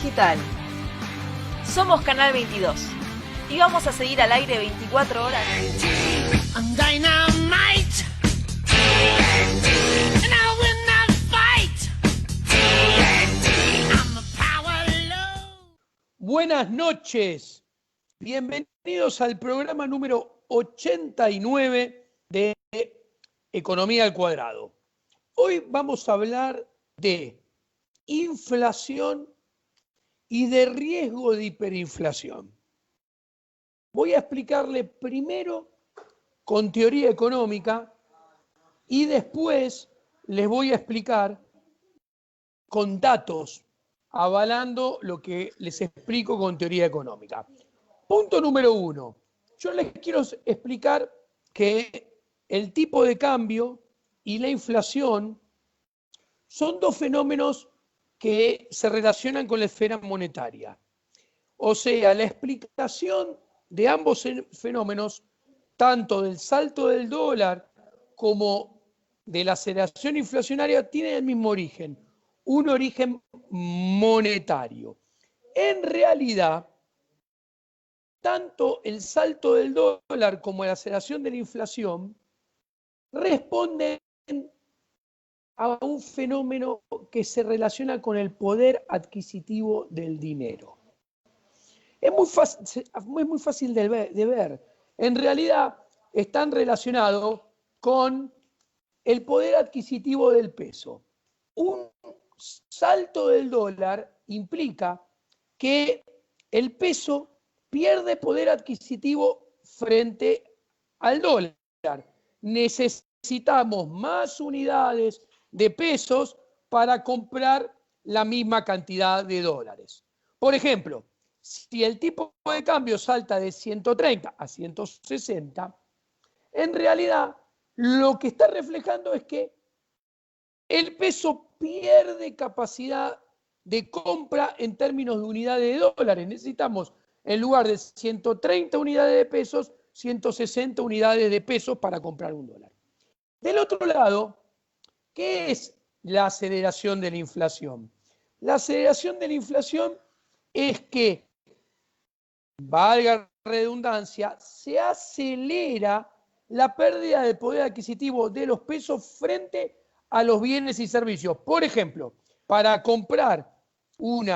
digital. Somos Canal 22 y vamos a seguir al aire 24 horas. Buenas noches, bienvenidos al programa número 89 de Economía al Cuadrado. Hoy vamos a hablar de inflación y de riesgo de hiperinflación. Voy a explicarle primero con teoría económica y después les voy a explicar con datos avalando lo que les explico con teoría económica. Punto número 1. Yo les quiero explicar que el tipo de cambio y la inflación son dos fenómenos que se relacionan con la esfera monetaria. O sea, la explicación de ambos fenómenos, tanto del salto del dólar como de la aceleración inflacionaria, tienen el mismo origen, un origen monetario. En realidad, tanto el salto del dólar como la aceleración de la inflación responden a un fenómeno que se relaciona con el poder adquisitivo del dinero. Es muy fácil de ver. En realidad están relacionados con el poder adquisitivo del peso. Un salto del dólar implica que el peso pierde poder adquisitivo frente al dólar. Necesitamos más unidades de pesos para comprar la misma cantidad de dólares. Por ejemplo, si el tipo de cambio salta de 130 a 160, en realidad lo que está reflejando es que el peso pierde capacidad de compra en términos de unidades de dólares. Necesitamos, en lugar de 130 unidades de pesos, 160 unidades de pesos para comprar un dólar. Del otro lado, ¿qué es la aceleración de la inflación? La aceleración de la inflación es que, valga la redundancia, se acelera la pérdida de poder adquisitivo de los pesos frente a los bienes y servicios. Por ejemplo, para comprar un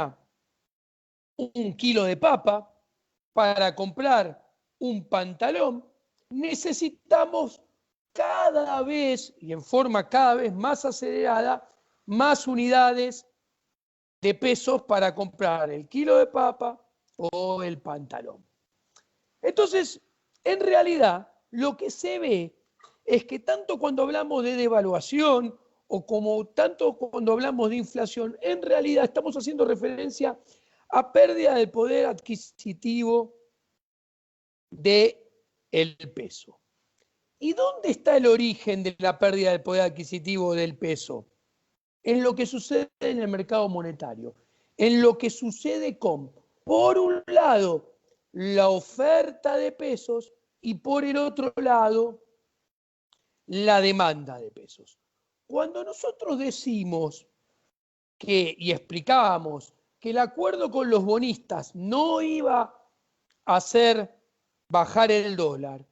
kilo de papa, para comprar un pantalón, necesitamos cada vez y en forma cada vez más acelerada más unidades de pesos para comprar el kilo de papa o el pantalón. Entonces, en realidad, lo que se ve es que tanto cuando hablamos de devaluación o como tanto cuando hablamos de inflación, en realidad estamos haciendo referencia a pérdida del poder adquisitivo del peso. ¿Y dónde está el origen de la pérdida del poder adquisitivo del peso? En lo que sucede en el mercado monetario, en lo que sucede con, por un lado, la oferta de pesos y por el otro lado, la demanda de pesos. Cuando nosotros decimos y explicábamos que el acuerdo con los bonistas no iba a hacer bajar el dólar,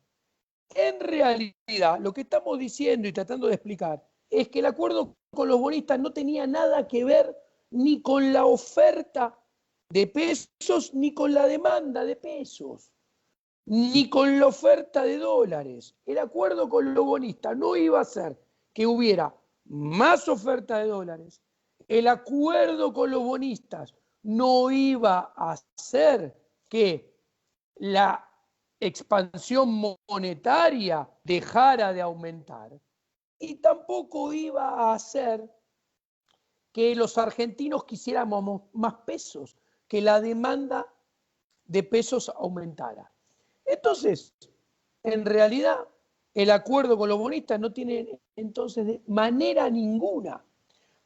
en realidad lo que estamos diciendo y tratando de explicar es que el acuerdo con los bonistas no tenía nada que ver ni con la oferta de pesos ni con la demanda de pesos, ni con la oferta de dólares. El acuerdo con los bonistas no iba a hacer que hubiera más oferta de dólares. El acuerdo con los bonistas no iba a hacer que la expansión monetaria dejara de aumentar y tampoco iba a hacer que los argentinos quisiéramos más pesos, que la demanda de pesos aumentara. Entonces, en realidad, el acuerdo con los bonistas no tiene entonces de manera ninguna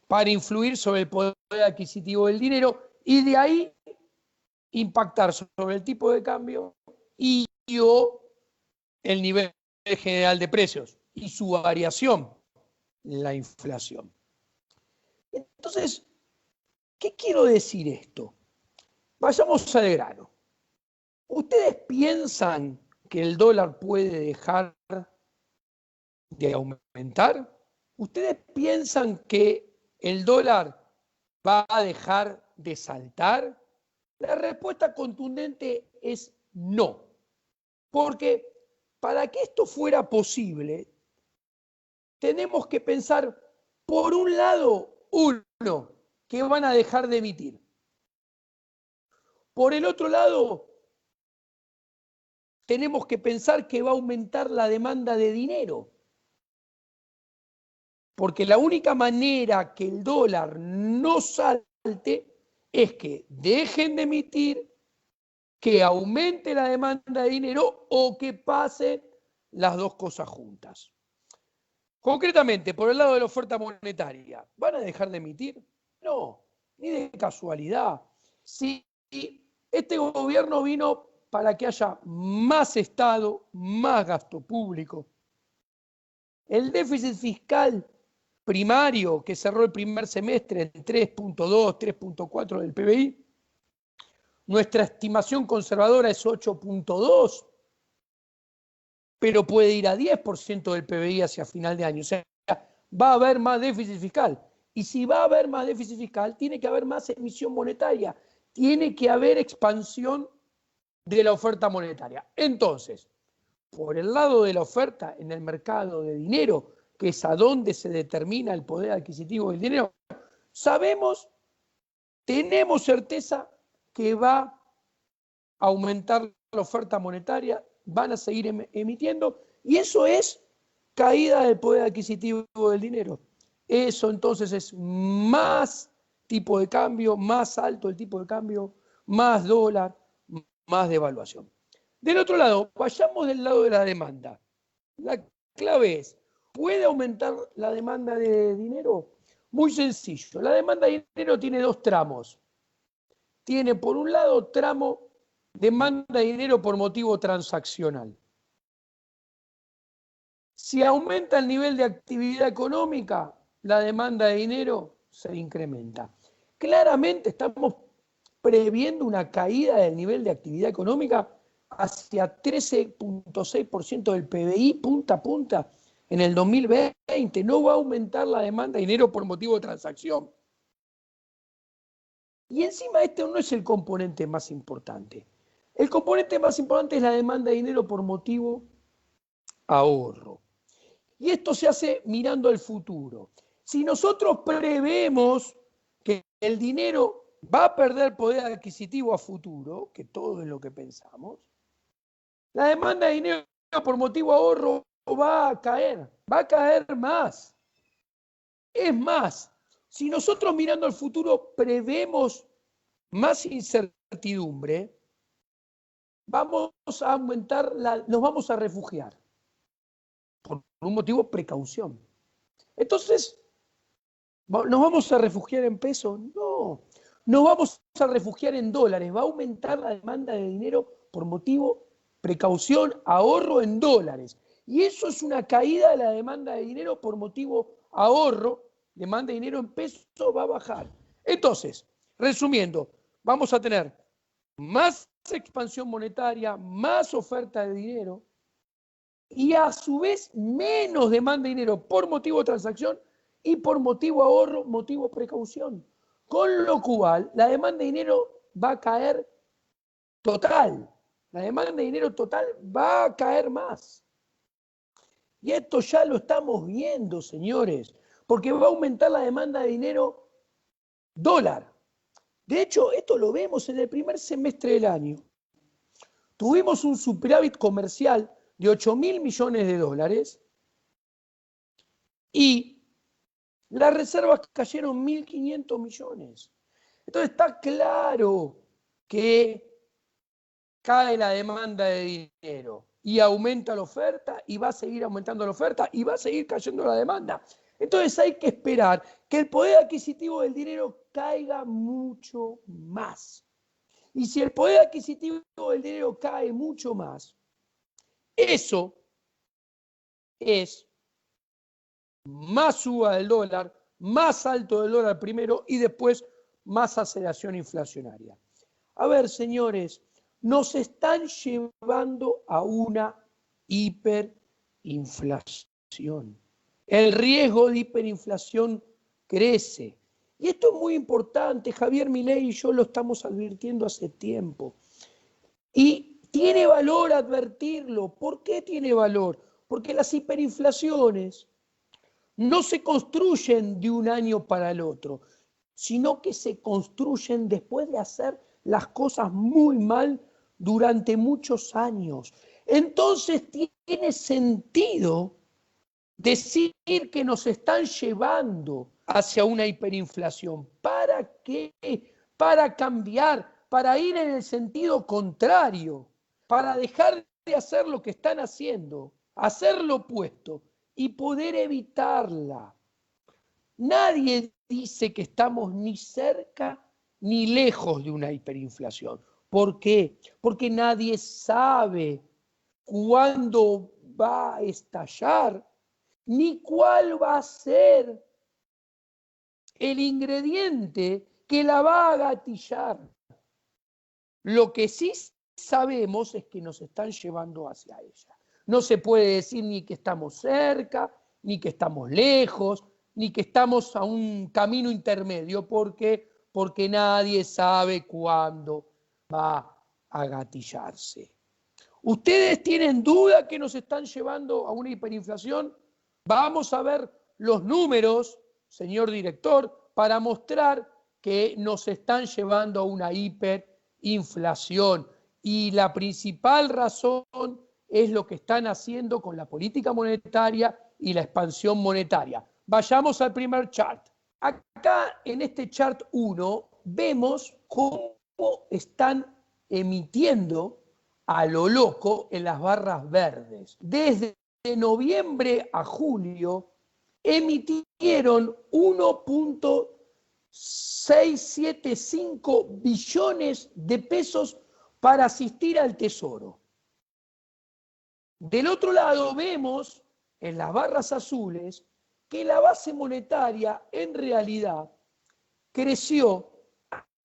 para influir sobre el poder adquisitivo del dinero y de ahí impactar sobre el tipo de cambio y o el nivel general de precios y su variación, la inflación. Entonces, ¿qué quiero decir esto? Vayamos al grano. ¿Ustedes piensan que el dólar puede dejar de aumentar? ¿Ustedes piensan que el dólar va a dejar de saltar? La respuesta contundente es no. Porque para que esto fuera posible, tenemos que pensar, por un lado, uno, que van a dejar de emitir. Por el otro lado, tenemos que pensar que va a aumentar la demanda de dinero. Porque la única manera que el dólar no salte es que dejen de emitir, que aumente la demanda de dinero o que pasen las dos cosas juntas. Concretamente, por el lado de la oferta monetaria, ¿van a dejar de emitir? No, ni de casualidad. Si este gobierno vino para que haya más Estado, más gasto público. El déficit fiscal primario que cerró el primer semestre en 3.2, 3.4 del PBI, nuestra estimación conservadora es 8.2, pero puede ir a 10% del PBI hacia final de año. O sea, va a haber más déficit fiscal. Y si va a haber más déficit fiscal, tiene que haber más emisión monetaria, tiene que haber expansión de la oferta monetaria. Entonces, por el lado de la oferta en el mercado de dinero, que es a donde se determina el poder adquisitivo del dinero, sabemos, tenemos certeza que va a aumentar la oferta monetaria, van a seguir emitiendo, y eso es caída del poder adquisitivo del dinero. Eso entonces es más tipo de cambio, más alto el tipo de cambio, más dólar, más devaluación. Del otro lado, vayamos del lado de la demanda. La clave es, ¿puede aumentar la demanda de dinero? Muy sencillo. La demanda de dinero tiene dos tramos. Tiene por un lado tramo demanda de dinero por motivo transaccional. Si aumenta el nivel de actividad económica, la demanda de dinero se incrementa. Claramente estamos previendo una caída del nivel de actividad económica hacia 13.6% del PBI punta a punta en el 2020. No va a aumentar la demanda de dinero por motivo de transacción. Y encima este no es el componente más importante. El componente más importante es la demanda de dinero por motivo ahorro. Y esto se hace mirando al futuro. Si nosotros prevemos que el dinero va a perder poder adquisitivo a futuro, que todo es lo que pensamos, la demanda de dinero por motivo ahorro va a caer más. Es más, si nosotros mirando al futuro prevemos más incertidumbre, vamos a aumentar, nos vamos a refugiar. Por un motivo, precaución. Entonces, ¿nos vamos a refugiar en pesos? No. Nos vamos a refugiar en dólares. Va a aumentar la demanda de dinero por motivo, precaución, ahorro en dólares. Y eso es una caída de la demanda de dinero por motivo ahorro. Demanda de dinero en pesos va a bajar. Entonces, resumiendo, vamos a tener más expansión monetaria, más oferta de dinero y a su vez menos demanda de dinero por motivo de transacción y por motivo ahorro, motivo precaución. Con lo cual, la demanda de dinero va a caer total. La demanda de dinero total va a caer más. Y esto ya lo estamos viendo, señores, porque va a aumentar la demanda de dinero dólar. De hecho, esto lo vemos en el primer semestre del año. Tuvimos un superávit comercial de 8.000 millones de dólares y las reservas cayeron 1.500 millones. Entonces está claro que cae la demanda de dinero y aumenta la oferta y va a seguir aumentando la oferta y va a seguir cayendo la demanda. Entonces hay que esperar que el poder adquisitivo del dinero caiga mucho más. Y si el poder adquisitivo del dinero cae mucho más, eso es más suba del dólar, más alto del dólar primero y después más aceleración inflacionaria. A ver, señores, nos están llevando a una hiperinflación. El riesgo de hiperinflación crece. Y esto es muy importante, Javier Milei y yo lo estamos advirtiendo hace tiempo. Y tiene valor advertirlo. ¿Por qué tiene valor? Porque las hiperinflaciones no se construyen de un año para el otro, sino que se construyen después de hacer las cosas muy mal durante muchos años. Entonces tiene sentido decir que nos están llevando hacia una hiperinflación. ¿Para qué? Para cambiar, para ir en el sentido contrario, para dejar de hacer lo que están haciendo, hacer lo opuesto y poder evitarla. Nadie dice que estamos ni cerca ni lejos de una hiperinflación. ¿Por qué? Porque nadie sabe cuándo va a estallar ni cuál va a ser el ingrediente que la va a gatillar. Lo que sí sabemos es que nos están llevando hacia ella. No se puede decir ni que estamos cerca, ni que estamos lejos, ni que estamos a un camino intermedio, porque nadie sabe cuándo va a gatillarse. ¿Ustedes tienen duda que nos están llevando a una hiperinflación? Vamos a ver los números, señor director, para mostrar que nos están llevando a una hiperinflación. Y la principal razón es lo que están haciendo con la política monetaria y la expansión monetaria. Vayamos al primer chart. Acá en este chart 1 vemos cómo están emitiendo a lo loco en las barras verdes. Desde noviembre a julio emitieron 1.675 billones de pesos para asistir al Tesoro. Del otro lado vemos en las barras azules que la base monetaria en realidad creció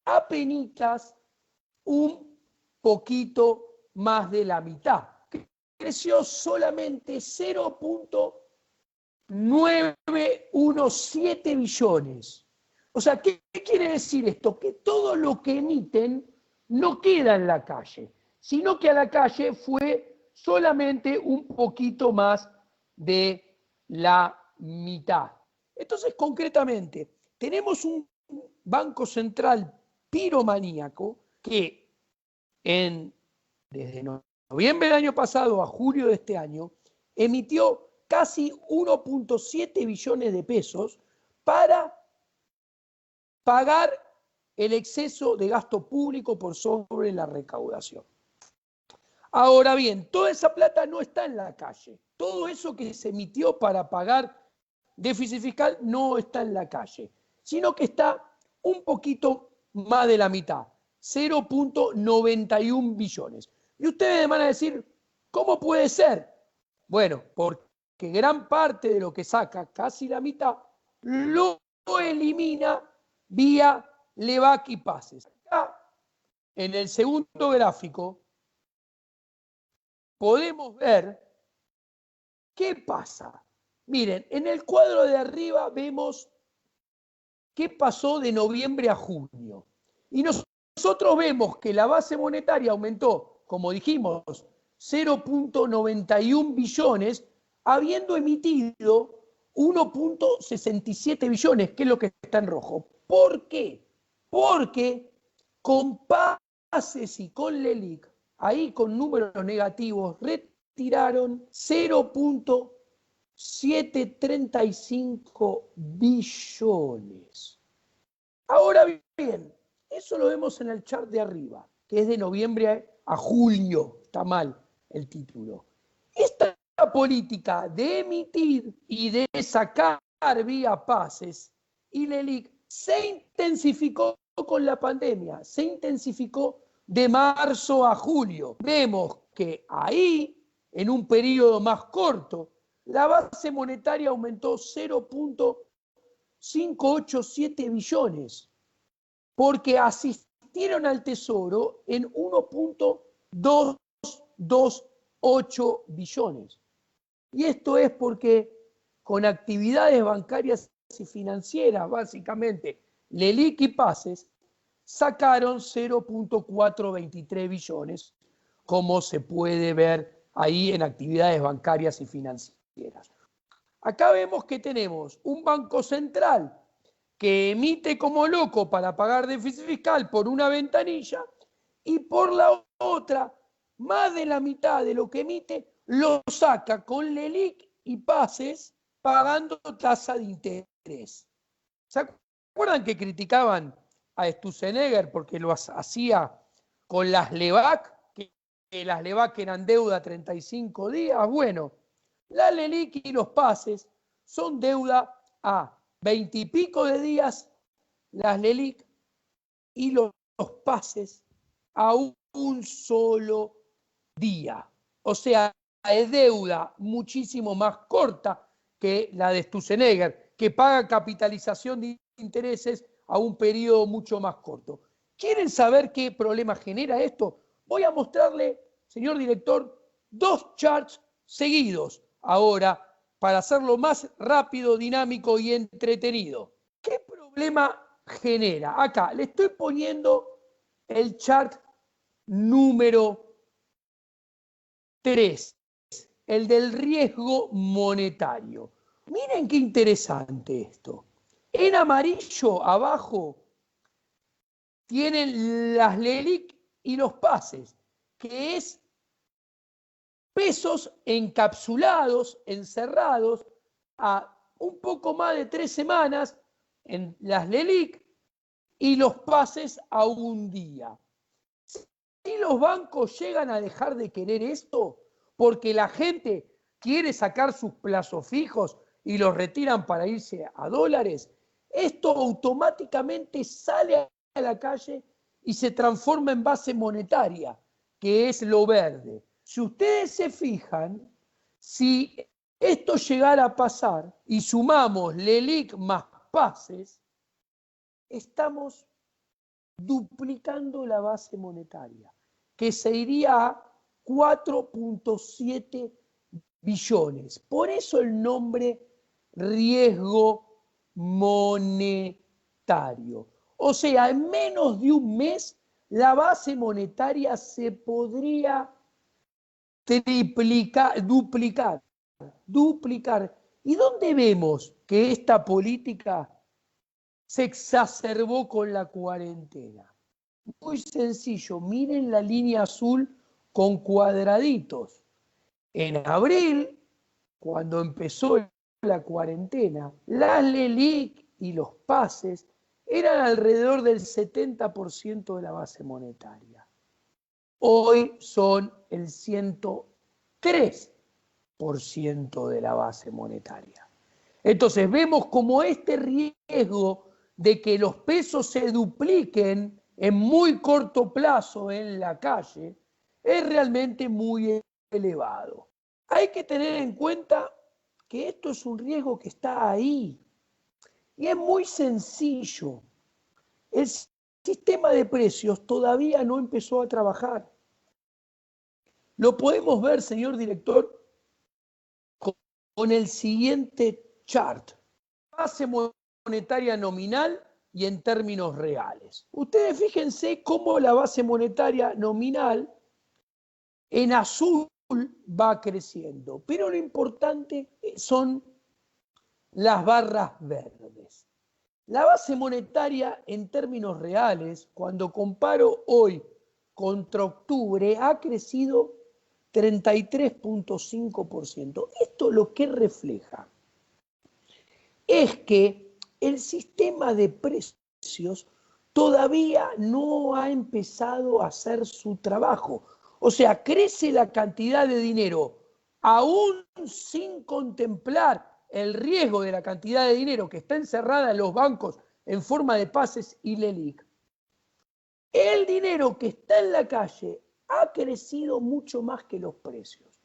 apenas un poquito más de la mitad. Creció solamente 0.917 billones. O sea, ¿qué quiere decir esto? Que todo lo que emiten no queda en la calle, sino que a la calle fue solamente un poquito más de la mitad. Entonces, concretamente, tenemos un Banco Central piromaníaco que desde noviembre del año pasado a julio de este año emitió casi 1.7 billones de pesos para pagar el exceso de gasto público por sobre la recaudación. Ahora bien, toda esa plata no está en la calle. Todo eso que se emitió para pagar déficit fiscal no está en la calle, sino que está un poquito más de la mitad, 0.91 billones. Y ustedes van a decir, ¿cómo puede ser? Bueno, porque gran parte de lo que saca, casi la mitad, lo elimina vía LEVAC y pases. Acá, en el segundo gráfico, podemos ver qué pasa. Miren, en el cuadro de arriba vemos qué pasó de noviembre a junio. Y nosotros vemos que la base monetaria aumentó, como dijimos, 0.91 billones, habiendo emitido 1.67 billones, que es lo que está en rojo. ¿Por qué? Porque con pases y con LELIQ, ahí con números negativos, retiraron 0.735 billones. Ahora bien, eso lo vemos en el chart de arriba, que es de noviembre a julio, está mal el título. Esta política de emitir y de sacar vía pases y LELIQ se intensificó con la pandemia, se intensificó de marzo a julio. Vemos que ahí, en un periodo más corto, la base monetaria aumentó 0.587 billones, porque asistió remitieron al Tesoro en 1.228 billones. Y esto es porque con actividades bancarias y financieras, básicamente, LELIQ y PASES, sacaron 0.423 billones, como se puede ver ahí en actividades bancarias y financieras. Acá vemos que tenemos un banco central que emite como loco para pagar déficit fiscal por una ventanilla y por la otra, más de la mitad de lo que emite lo saca con LELIQ y PASES pagando tasa de interés. ¿Se acuerdan que criticaban a Sturzenegger porque lo hacía con las LEBAC, que las LEBAC eran deuda a 35 días? Bueno, la LELIQ y los PASES son deuda a 20 y pico de días, las LELIQ, y los PASES a un solo día. O sea, es deuda muchísimo más corta que la de Sturzenegger, que paga capitalización de intereses a un periodo mucho más corto. ¿Quieren saber qué problema genera esto? Voy a mostrarle, señor director, 2 charts seguidos ahora para hacerlo más rápido, dinámico y entretenido. ¿Qué problema genera? Acá le estoy poniendo el chart número 3, el del riesgo monetario. Miren qué interesante esto. En amarillo abajo tienen las LELIQ y los PASES, que es pesos encapsulados, encerrados a un poco más de 3 semanas en las LELIQ y los PASES a un día. Si los bancos llegan a dejar de querer esto porque la gente quiere sacar sus plazos fijos y los retiran para irse a dólares, esto automáticamente sale a la calle y se transforma en base monetaria, que es lo verde. Si ustedes se fijan, si esto llegara a pasar y sumamos LELIQ más PASES, estamos duplicando la base monetaria, que se iría a 4.7 billones. Por eso el nombre riesgo monetario. O sea, en menos de un mes la base monetaria se podría duplicar. ¿Y dónde vemos que esta política se exacerbó con la cuarentena? Muy sencillo, miren la línea azul con cuadraditos. En abril, cuando empezó la cuarentena, las LELIQ y los PASES eran alrededor del 70% de la base monetaria. Hoy son el 103% de la base monetaria. Entonces vemos como este riesgo de que los pesos se dupliquen en muy corto plazo en la calle es realmente muy elevado. Hay que tener en cuenta que esto es un riesgo que está ahí y es muy sencillo. El sistema de precios todavía no empezó a trabajar. Lo podemos ver, señor director, con el siguiente chart. Base monetaria nominal y en términos reales. Ustedes fíjense cómo la base monetaria nominal en azul va creciendo, pero lo importante son las barras verdes. La base monetaria en términos reales, cuando comparo hoy contra octubre, ha crecido 33.5%. Esto lo que refleja es que el sistema de precios todavía no ha empezado a hacer su trabajo. O sea, crece la cantidad de dinero, aún sin contemplar el riesgo de la cantidad de dinero que está encerrada en los bancos en forma de PASES y LELIQ. El dinero que está en la calle ha crecido mucho más que los precios.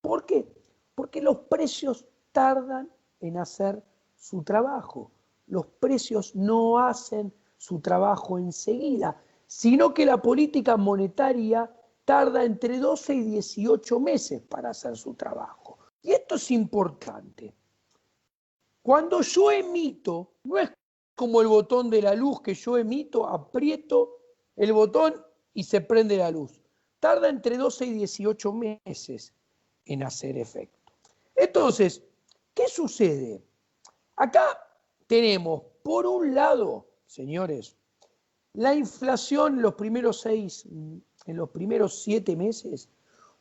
¿Por qué? Porque los precios tardan en hacer su trabajo. Los precios no hacen su trabajo enseguida. sino que la política monetaria tarda entre 12 y 18 meses para hacer su trabajo. Y esto es importante. Cuando yo emito, no es como el botón de la luz que yo emito, aprieto el botón y se prende la luz. Tarda entre 12 y 18 meses en hacer efecto. Entonces, ¿qué sucede? Acá tenemos, por un lado, señores, la inflación en los primeros 7 meses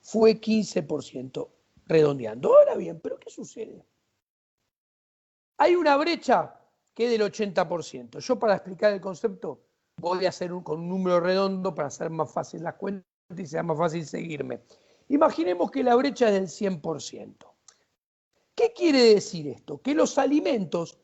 fue 15%, redondeando. Ahora bien, ¿pero qué sucede? Hay una brecha que es del 80%. Yo, para explicar el concepto, voy a hacer con un número redondo para hacer más fácil las cuentas y sea más fácil seguirme. Imaginemos que la brecha es del 100%. ¿Qué quiere decir esto? Que los alimentos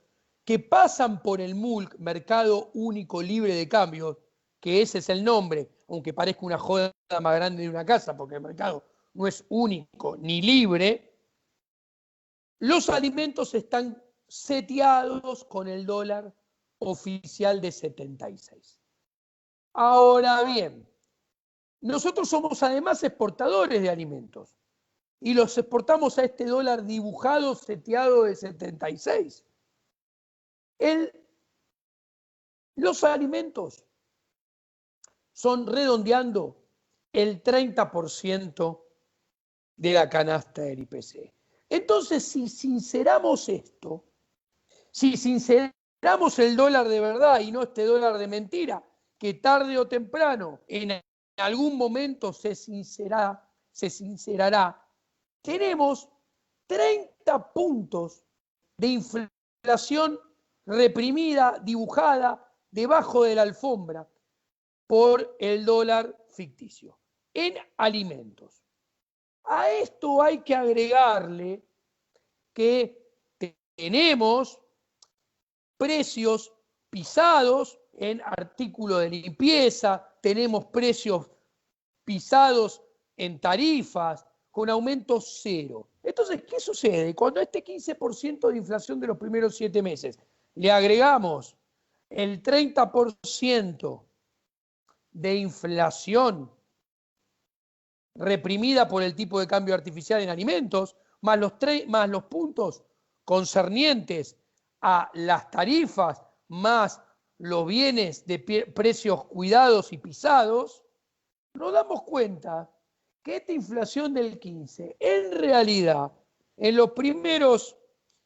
que pasan por el MULC, Mercado Único Libre de Cambio, que ese es el nombre, aunque parezca una joda más grande de una casa, porque el mercado no es único ni libre, los alimentos están seteados con el dólar oficial de 76. Ahora bien, nosotros somos además exportadores de alimentos y los exportamos a este dólar dibujado, seteado de 76. Los alimentos son, redondeando, el 30% de la canasta del IPC. Entonces, si sinceramos esto, si sinceramos el dólar de verdad y no este dólar de mentira, que tarde o temprano, en algún momento se sincerará, tenemos 30 puntos de inflación reprimida, dibujada debajo de la alfombra por el dólar ficticio en alimentos. A esto hay que agregarle que tenemos precios pisados en artículos de limpieza, tenemos precios pisados en tarifas, con aumento cero. Entonces, ¿qué sucede? Cuando este 15% de inflación de los primeros 7 meses le agregamos el 30% de inflación reprimida por el tipo de cambio artificial en alimentos, más los puntos concernientes a las tarifas, más los bienes de precios cuidados y pisados, nos damos cuenta que esta inflación del 15, en realidad, en los primeros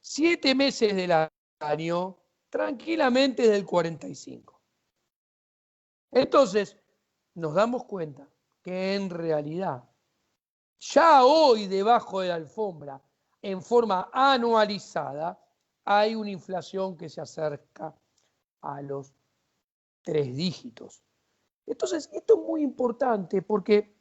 7 meses del año, tranquilamente es del 45. Entonces, nos damos cuenta que en realidad, ya hoy debajo de la alfombra, en forma anualizada, hay una inflación que se acerca a los 3 dígitos. Entonces, esto es muy importante porque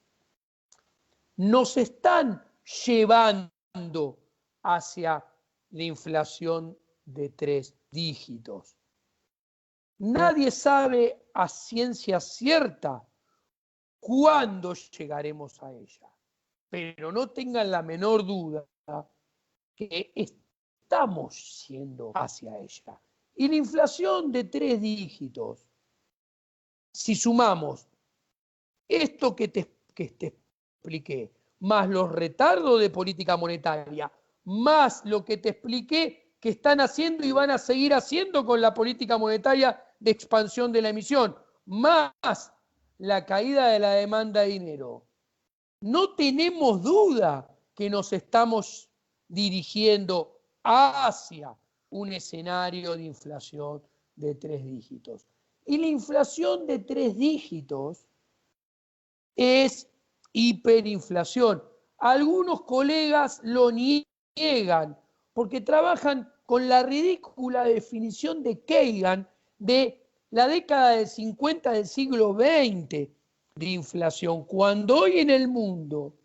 nos están llevando hacia la inflación de 3 dígitos. Nadie sabe a ciencia cierta cuándo llegaremos a ella, pero no tengan la menor duda que estamos yendo hacia ella. Y la inflación de 3 dígitos, si sumamos esto que te expliqué, más los retardos de política monetaria, más lo que te expliqué que están haciendo y van a seguir haciendo con la política monetaria de expansión de la emisión, más la caída de la demanda de dinero, no tenemos duda que nos estamos dirigiendo hacia un escenario de inflación de 3 dígitos. Y la inflación de 3 dígitos es hiperinflación. Algunos colegas lo niegan porque trabajan con la ridícula definición de Keynesian de la década del 50 del siglo XX de inflación, cuando hoy en el mundo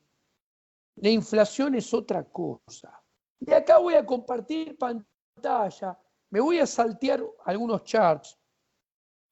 la inflación es otra cosa. Y acá voy a compartir pantalla, me voy a saltear algunos charts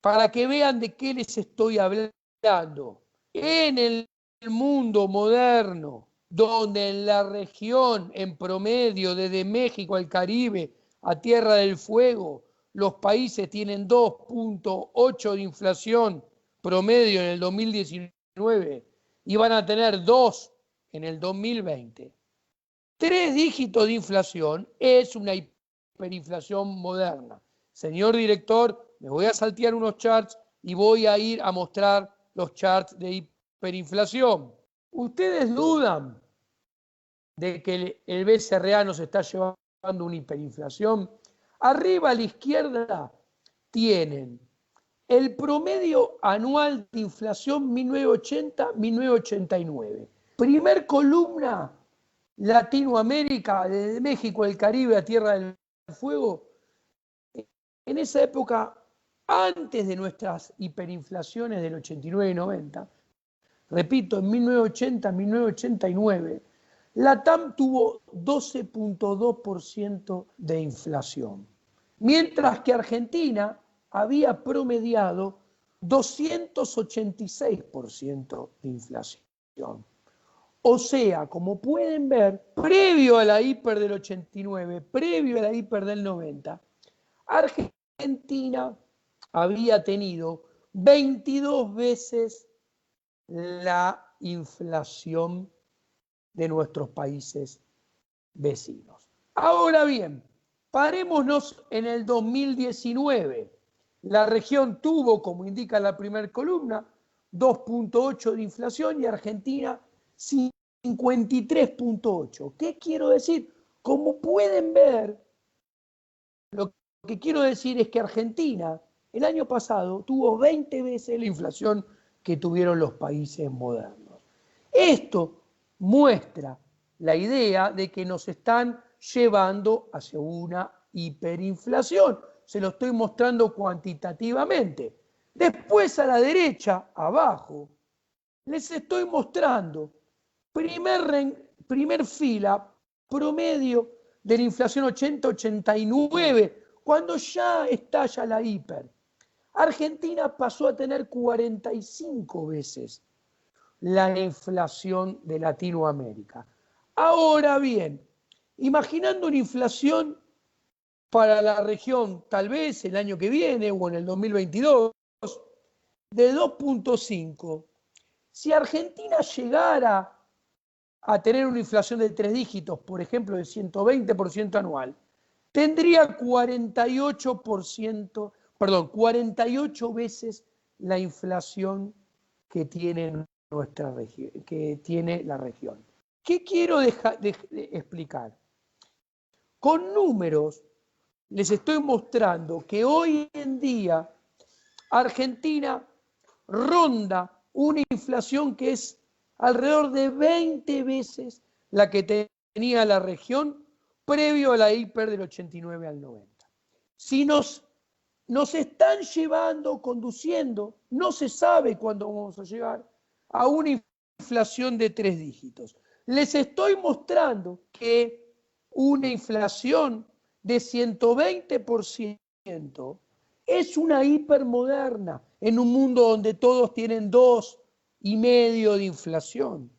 para que vean de qué les estoy hablando. En el mundo moderno, donde en la región, en promedio, desde México al Caribe, a Tierra del Fuego, los países tienen 2.8 de inflación promedio en el 2019 y van a tener 2 en el 2020. 3 dígitos de inflación es una hiperinflación moderna. Señor director, me voy a saltear unos charts y voy a ir a mostrar los charts de hiperinflación. ¿Ustedes dudan de que el BCRA nos está llevando una hiperinflación? Arriba a la izquierda tienen el promedio anual de inflación 1980-1989. Primer columna, Latinoamérica, desde México, el Caribe a Tierra del Fuego. En esa época, antes de nuestras hiperinflaciones del 89 y 90, repito, en 1980-1989, la TAM tuvo 12.2% de inflación, mientras que Argentina había promediado 286% de inflación. O sea, como pueden ver, previo a la hiper del 89, previo a la hiper del 90, Argentina había tenido 22 veces la inflación de nuestros países vecinos. Ahora bien, parémonos en el 2019. La región tuvo, como indica la primera columna, 2.8 de inflación y Argentina 53.8. ¿Qué quiero decir? Como pueden ver, lo que quiero decir es que Argentina el año pasado tuvo 20 veces la inflación que tuvieron los países modernos. Esto muestra la idea de que nos están llevando hacia una hiperinflación. Se lo estoy mostrando cuantitativamente. Después a la derecha, abajo, les estoy mostrando primer fila, promedio de la inflación 80-89, cuando ya estalla la hiper. Argentina pasó a tener 45 veces la inflación de Latinoamérica. Ahora bien, imaginando una inflación para la región, tal vez el año que viene o en el 2022, de 2.5, si Argentina llegara a tener una inflación de 3 dígitos, por ejemplo, de 120% anual, tendría 48 veces la inflación que tiene nuestra región, que tiene la región. ¿Qué quiero explicar? Con números les estoy mostrando que hoy en día Argentina ronda una inflación que es alrededor de 20 veces la que tenía la región previo a la hiper del 89 al 90. Si nos están llevando, conduciendo, no se sabe cuándo vamos a llegar a una inflación de 3 dígitos. Les estoy mostrando que una inflación de 120% es una hipermoderna en un mundo donde todos tienen 2,5 de inflación.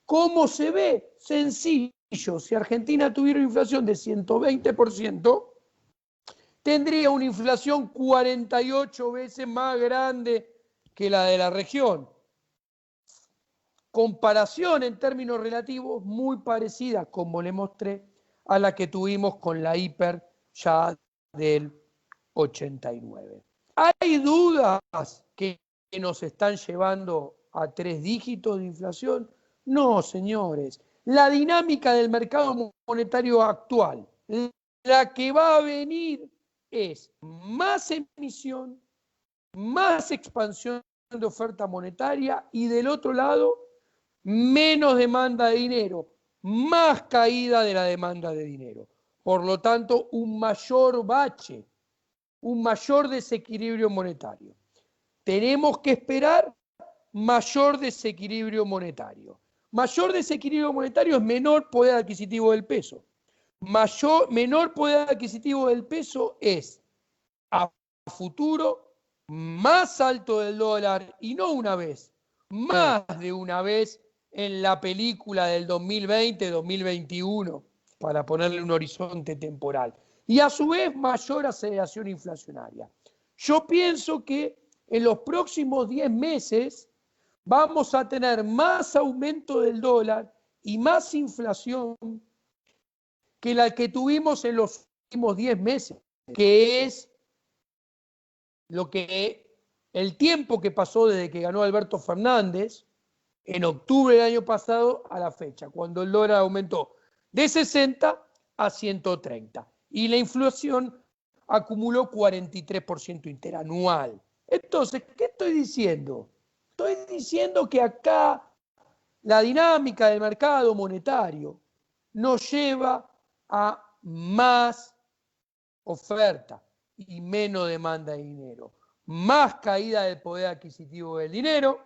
¿Cómo se ve? Sencillo. Si Argentina tuviera una inflación de 120%, tendría una inflación 48 veces más grande que la de la región. Comparación en términos relativos muy parecida, como le mostré, a la que tuvimos con la hiper ya del 89. ¿Hay dudas que nos están llevando a 3 dígitos de inflación? No, señores. La dinámica del mercado monetario actual, la que va a venir, es más emisión, más expansión de oferta monetaria y del otro lado, menos demanda de dinero, más caída de la demanda de dinero. Por lo tanto, un mayor bache, un mayor desequilibrio monetario. Tenemos que esperar mayor desequilibrio monetario. Mayor desequilibrio monetario es menor poder adquisitivo del peso. Menor poder adquisitivo del peso es a futuro más alto del dólar y no una vez, más de una vez en la película del 2020-2021, para ponerle un horizonte temporal. Y a su vez mayor aceleración inflacionaria. Yo pienso que en los próximos 10 meses vamos a tener más aumento del dólar y más inflación que la que tuvimos en los últimos 10 meses, que es el tiempo que pasó desde que ganó Alberto Fernández en octubre del año pasado a la fecha, cuando el dólar aumentó de 60 a 130 y la inflación acumuló 43% interanual. Entonces, ¿qué estoy diciendo? Estoy diciendo que acá la dinámica del mercado monetario nos lleva a más oferta y menos demanda de dinero, más caída del poder adquisitivo del dinero,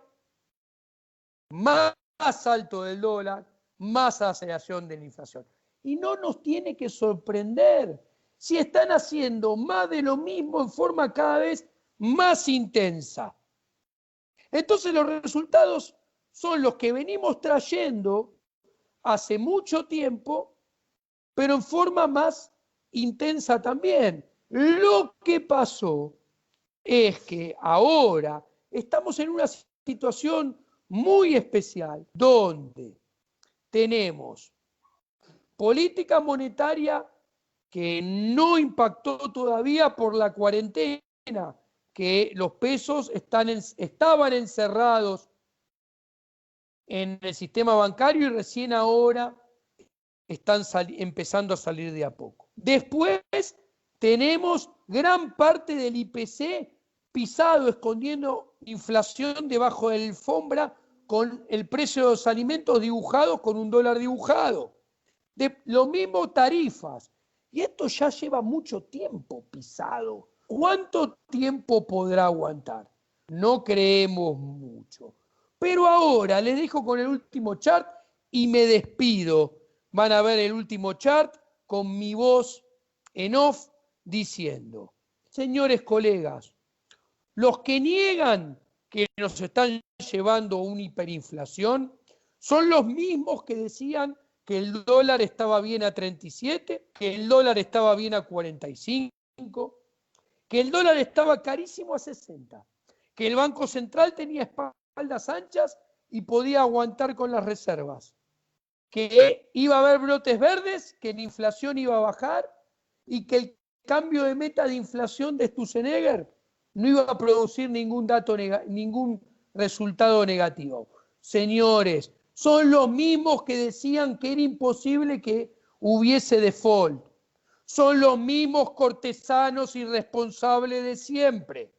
más alto del dólar, más aceleración de la inflación. Y no nos tiene que sorprender si están haciendo más de lo mismo en forma cada vez más intensa. Entonces los resultados son los que venimos trayendo hace mucho tiempo, pero en forma más intensa también. Lo que pasó es que ahora estamos en una situación muy especial, donde tenemos política monetaria que no impactó todavía por la cuarentena, que los pesos estaban encerrados en el sistema bancario y recién ahora están empezando a salir de a poco. Después tenemos gran parte del IPC pisado, escondiendo inflación debajo de la alfombra, con el precio de los alimentos dibujados con un dólar dibujado. Lo mismo tarifas. Y esto ya lleva mucho tiempo pisado. ¿Cuánto tiempo podrá aguantar? No creemos mucho. Pero ahora les dejo con el último chart y me despido. Van a ver el último chart con mi voz en off diciendo: señores colegas, los que niegan que nos están llevando a una hiperinflación son los mismos que decían que el dólar estaba bien a 37, que el dólar estaba bien a 45, que el dólar estaba carísimo a 60, que el Banco Central tenía espaldas anchas y podía aguantar con las reservas, que iba a haber brotes verdes, que la inflación iba a bajar y que el cambio de meta de inflación de Sturzenegger no iba a producir ningún resultado negativo. Señores, son los mismos que decían que era imposible que hubiese default. Son los mismos cortesanos irresponsables de siempre.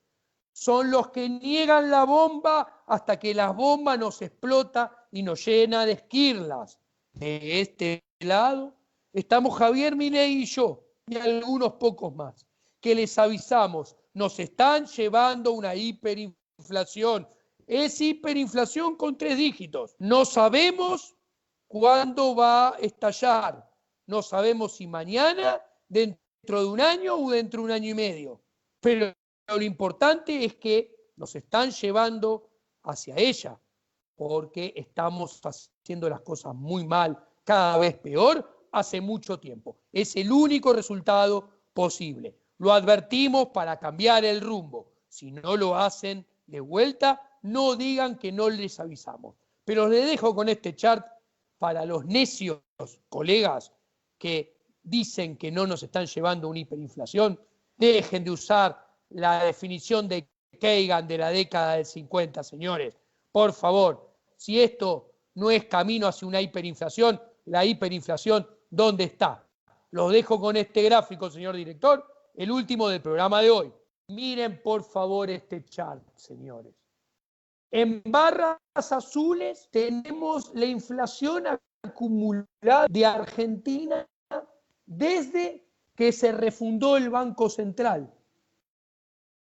Son los que niegan la bomba hasta que la bomba nos explota y nos llena de esquirlas. De este lado estamos Javier Milei y yo, y algunos pocos más, que les avisamos, nos están llevando una hiperinflación. Es hiperinflación con 3 dígitos. No sabemos cuándo va a estallar. No sabemos si mañana, dentro de un año o dentro de un año y medio. Pero lo importante es que nos están llevando hacia ella, porque estamos haciendo las cosas muy mal, cada vez peor, hace mucho tiempo. Es el único resultado posible. Lo advertimos para cambiar el rumbo. Si no lo hacen de vuelta, no digan que no les avisamos. Pero les dejo con este chart para los necios colegas que dicen que no nos están llevando a una hiperinflación. Dejen de usar la definición de Kagan de la década del 50, señores. Por favor, si esto no es camino hacia una hiperinflación, la hiperinflación, ¿dónde está? Los dejo con este gráfico, señor director, el último del programa de hoy. Miren, por favor, este chart, señores. En barras azules tenemos la inflación acumulada de Argentina desde que se refundó el Banco Central.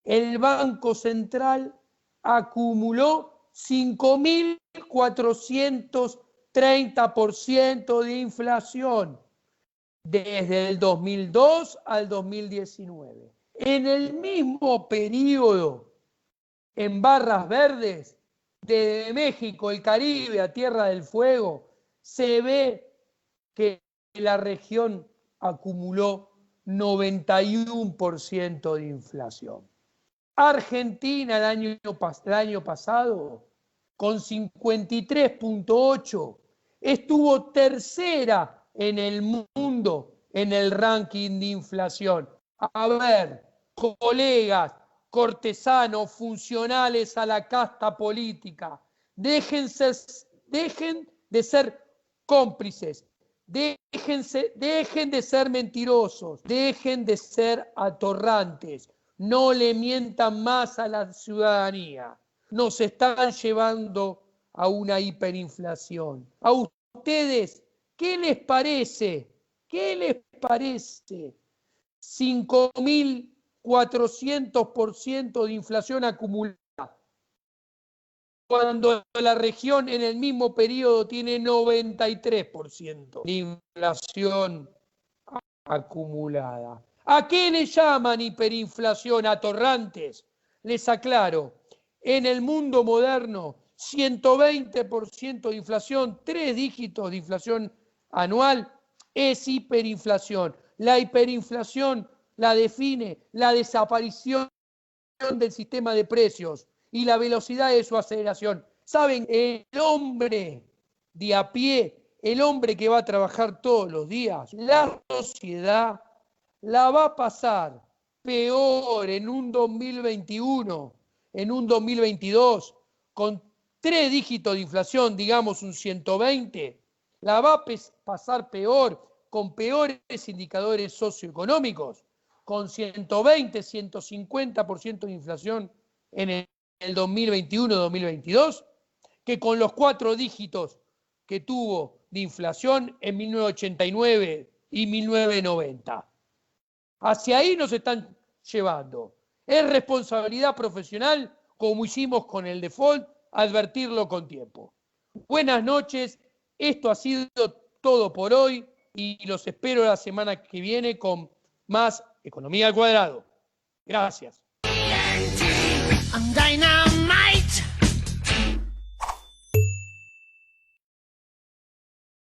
El Banco Central acumuló 5.430% de inflación desde el 2002 al 2019. En el mismo periodo, en barras verdes, desde México, el Caribe a Tierra del Fuego, se ve que la región acumuló 91% de inflación. Argentina el año pasado, con 53.8, estuvo tercera en el mundo en el ranking de inflación. A ver, colegas, cortesanos, funcionales a la casta política, dejen de ser cómplices, dejen de ser mentirosos, dejen de ser atorrantes, no le mientan más a la ciudadanía. Nos están llevando a una hiperinflación. ¿A ustedes qué les parece? ¿Qué les parece? 5.400% de inflación acumulada, cuando la región en el mismo periodo tiene 93% de inflación acumulada. ¿A qué le llaman hiperinflación? Atorrantes. Les aclaro, en el mundo moderno, 120% de inflación, 3 dígitos de inflación anual, es hiperinflación. La hiperinflación la define la desaparición del sistema de precios y la velocidad de su aceleración. ¿Saben? El hombre de a pie, el hombre que va a trabajar todos los días, la sociedad la va a pasar peor en un 2021, en un 2022, con 3 dígitos de inflación, digamos un 120, la va a pasar peor, con peores indicadores socioeconómicos, con 120, 150% de inflación en el 2021-2022, que con los 4 dígitos que tuvo de inflación en 1989 y 1990. Hacia ahí nos están llevando. Es responsabilidad profesional, como hicimos con el default, advertirlo con tiempo. Buenas noches, esto ha sido todo por hoy y los espero la semana que viene con más Economía al Cuadrado. Gracias.